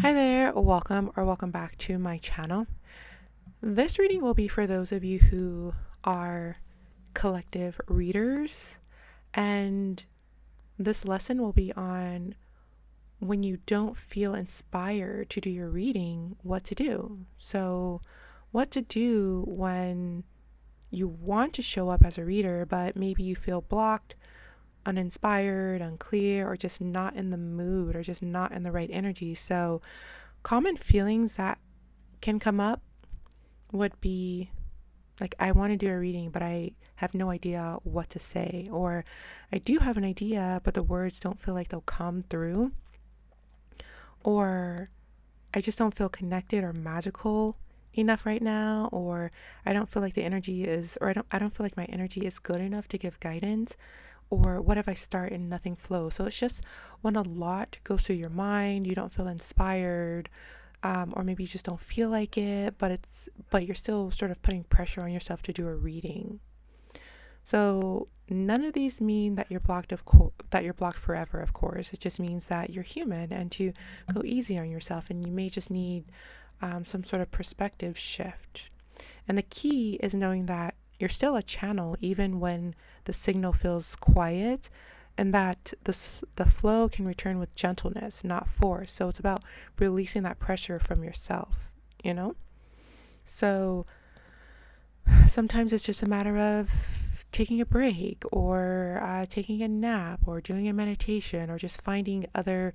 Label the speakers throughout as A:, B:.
A: Hi there, welcome back to my channel. This reading will be for those of you who are collective readers, and this lesson will be on when you don't feel inspired to do your reading, what to do. So, what to do when you want to show up as a reader, but maybe you feel blocked, uninspired, unclear, or just not in the mood, or just not in the right energy. So, common feelings that can come up would be like, I want to do a reading, but I have no idea what to say, or I do have an idea, but the words don't feel like they'll come through, or I just don't feel connected or magical enough right now, or I don't feel like the energy is, or I don't feel like my energy is good enough to give guidance, or what if I start and nothing flows? So it's just when a lot goes through your mind, you don't feel inspired, or maybe you just don't feel like it, but you're still sort of putting pressure on yourself to do a reading. So none of these mean that that you're blocked forever. Of course, it just means that you're human and to go easy on yourself, and you may just need some sort of perspective shift. And the key is knowing that you're still a channel even when the signal feels quiet, and that the flow can return with gentleness, not force. So it's about releasing that pressure from yourself, you know? So sometimes it's just a matter of taking a break, or taking a nap, or doing a meditation, or just finding other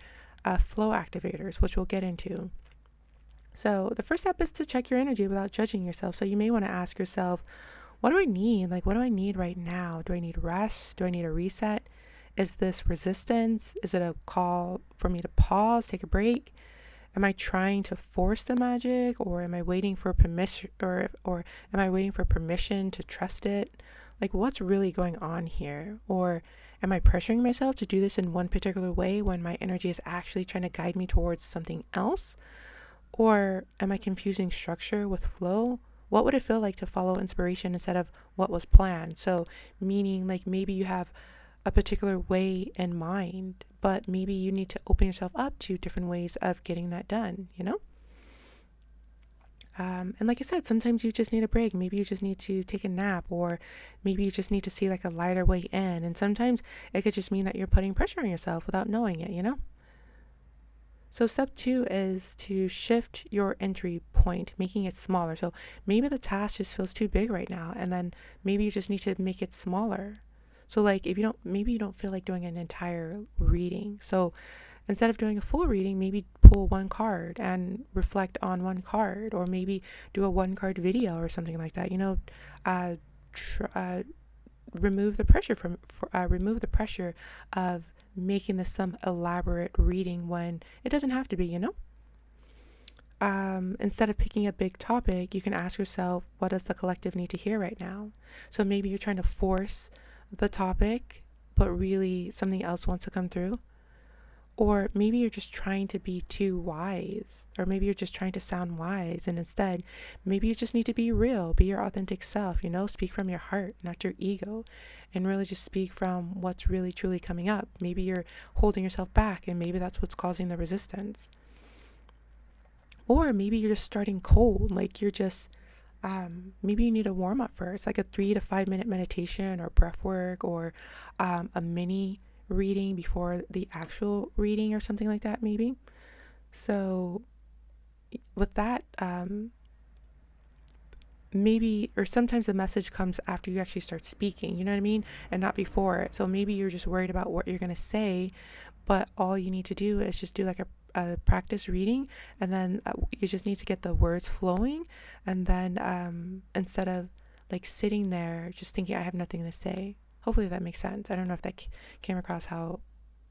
A: flow activators, which we'll get into. So the first step is to check your energy without judging yourself. So you may want to ask yourself, what do I need? Like, what do I need right now? Do I need rest? Do I need a reset? Is this resistance? Is it a call for me to pause, take a break? Am I trying to force the magic, or am I waiting for permission, or am I waiting for permission to trust it? Like, what's really going on here? Or am I pressuring myself to do this in one particular way when my energy is actually trying to guide me towards something else? Or am I confusing structure with flow? What would it feel like to follow inspiration instead of what was planned? So, meaning, like, maybe you have a particular way in mind, but maybe you need to open yourself up to different ways of getting that done, you know? And like I said, sometimes you just need a break. Maybe you just need to take a nap, or maybe you just need to see like a lighter way in. And sometimes it could just mean that you're putting pressure on yourself without knowing it, you know? So step two is to shift your entry point, making it smaller. So maybe the task just feels too big right now, and then maybe you just need to make it smaller. So like, if you don't, maybe you don't feel like doing an entire reading. So instead of doing a full reading, maybe pull one card and reflect on one card, or maybe do a one card video or something like that. Uh, tr- uh, remove the pressure of making this some elaborate reading when it doesn't have to be, you know? Instead of picking a big topic, you can ask yourself, what does the collective need to hear right now? So maybe you're trying to force the topic, but really something else wants to come through. Or maybe you're just trying to be too wise, or maybe you're just trying to sound wise, and instead, maybe you just need to be real, be your authentic self, speak from your heart, not your ego, and really just speak from what's really truly coming up. Maybe you're holding yourself back, and maybe that's what's causing the resistance. Or maybe you're just starting cold, like you're just maybe you need a warm up first, like a 3 to 5 minute meditation or breath work, or a mini reading before the actual reading or something like that, maybe. So, with that, maybe, or sometimes the message comes after you actually start speaking, you know what I mean? And not before it. So, maybe you're just worried about what you're going to say, but all you need to do is just do like a practice reading, and then you just need to get the words flowing, and then instead of like sitting there just thinking I have nothing to say. Hopefully that makes sense. I don't know if that came across how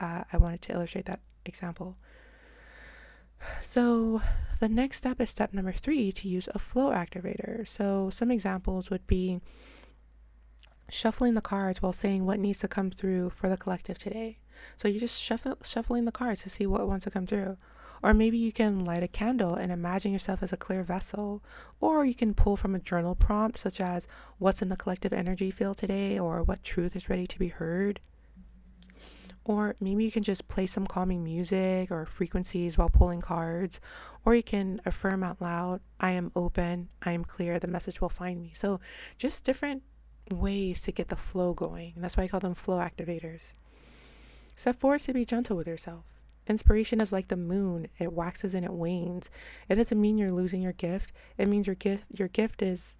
A: I wanted to illustrate that example. So the next step is step number 3, to use a flow activator. So some examples would be shuffling the cards while saying what needs to come through for the collective today. So you're just shuffling the cards to see what wants to come through. Or maybe you can light a candle and imagine yourself as a clear vessel. Or you can pull from a journal prompt, such as what's in the collective energy field today, or what truth is ready to be heard. Or maybe you can just play some calming music or frequencies while pulling cards. Or you can affirm out loud, I am open, I am clear, the message will find me. So just different ways to get the flow going. And that's why I call them flow activators. Step 4 is to be gentle with yourself. Inspiration is like the moon. It waxes and it wanes. It doesn't mean you're losing your gift. It means your gift is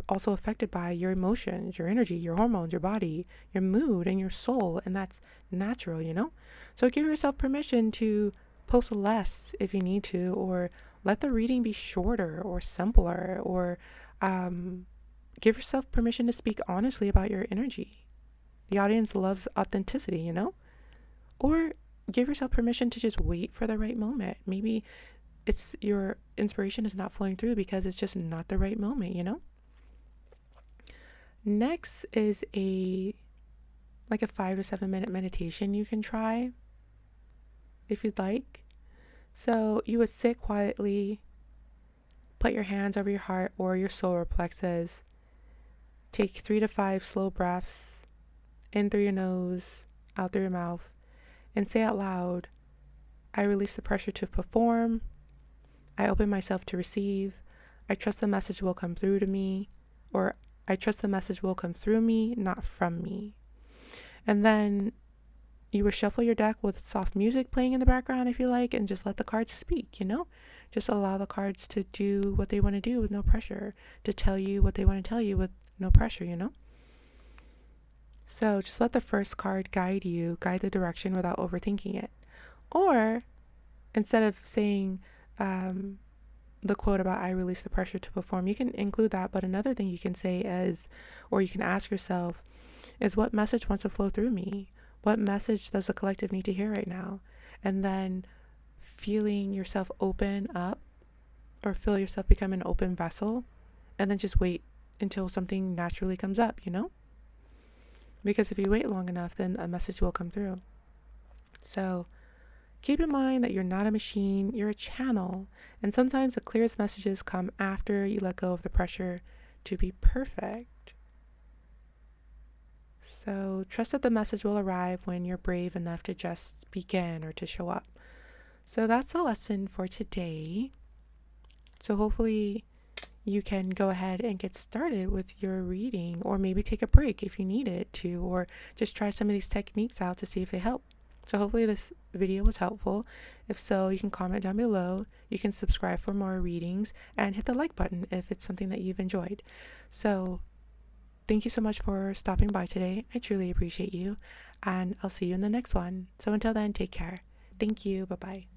A: also affected by your emotions, your energy, your hormones, your body, your mood, and your soul. And that's natural, you know? So give yourself permission to post less if you need to, or let the reading be shorter or simpler, or give yourself permission to speak honestly about your energy. The audience loves authenticity, you know? Or give yourself permission to just wait for the right moment. Maybe it's your inspiration is not flowing through because it's just not the right moment, you know? Next is a 5 to 7 minute meditation you can try if you'd like. So you would sit quietly, put your hands over your heart or your solar plexus. Take 3 to 5 slow breaths in through your nose, out through your mouth, and say out loud, I release the pressure to perform. I open myself to receive. I trust the message will come through to me, or I trust the message will come through me, not from me. And then you would shuffle your deck with soft music playing in the background if you like, and just let the cards speak, you know? Just allow the cards to do what they want to do with no pressure, to tell you what they want to tell you with no pressure, you know? So just let the first card guide the direction without overthinking it. Or instead of saying the quote about I release the pressure to perform, you can include that. But another thing you can say is, or you can ask yourself, is what message wants to flow through me? What message does the collective need to hear right now? And then feeling yourself open up, or feel yourself become an open vessel, and then just wait until something naturally comes up, you know? Because if you wait long enough, then a message will come through. So keep in mind that you're not a machine, you're a channel. And sometimes the clearest messages come after you let go of the pressure to be perfect. So trust that the message will arrive when you're brave enough to just begin or to show up. So that's the lesson for today. So hopefully you can go ahead and get started with your reading, or maybe take a break if you need it to, or just try some of these techniques out to see if they help. So hopefully this video was helpful. If so, you can comment down below. You can subscribe for more readings and hit the like button if it's something that you've enjoyed. So thank you so much for stopping by today. I truly appreciate you, and I'll see you in the next one. So until then, take care. Thank you. Bye-bye.